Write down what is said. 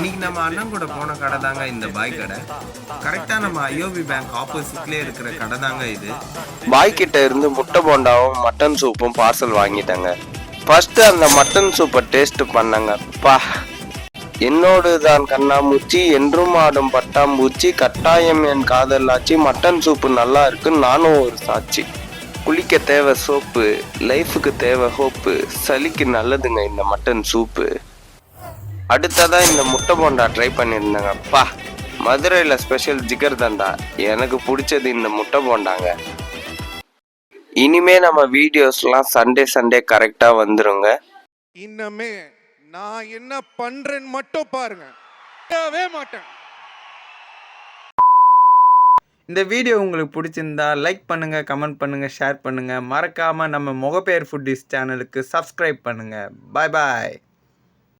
இன்னைக்கு நம்ம அண்ணன் கூட போன கடை தாங்க இந்த பாய் கடை. கரெக்டா நம்ம ஐஓபி பேங்க் ஆப்போசிட்லயே இருக்கிற கடை தாங்க இது. பாய் கிட்ட இருந்து முட்டை போண்டாவும் மட்டன் சூப்பும் பார்சல் வாங்கிட்டேங்க. ஃபர்ஸ்ட் அந்த மட்டன் சூப்பை டேஸ்ட் பண்ணங்க. பா, என்னோடு தான் கண்ணாமூச்சி, என்றும் ஆடும் பட்டாம்பூச்சி, கட்டாயம் என் காதலாச்சி, மட்டன் சூப்பு நல்லா இருக்கு, நானும் ஒரு சாட்சி. குளிக்க தேவை சோப்பு, லைஃபுக்கு தேவை ஹோப்பு, சளிக்கு நல்லதுங்க இந்த மட்டன் சூப்பு. அடுத்ததா இந்த முட்டை போண்டா ட்ரை பண்ணியிருந்தேங்க. பா, மதுரையில் ஸ்பெஷல் ஜிகர் தந்தா. எனக்கு பிடிச்சது இந்த முட்டை போண்டாங்க. இனிமே நம்ம வீடியோஸ்லாம் சண்டே கரெக்டா வந்துருங்க. இன்னமே நான் என்ன பண்றேன்னு மட்டும் பாருங்க, மாட்டேன். இந்த வீடியோ உங்களுக்கு பிடிச்சிருந்தா லைக் பண்ணுங்க, கமெண்ட் பண்ணுங்க, ஷேர் பண்ணுங்க. மறக்காம நம்ம முகப்பேர் ஃபுட்டிஸ் சேனலுக்கு சப்ஸ்கிரைப் பண்ணுங்க. பாய் பாய்.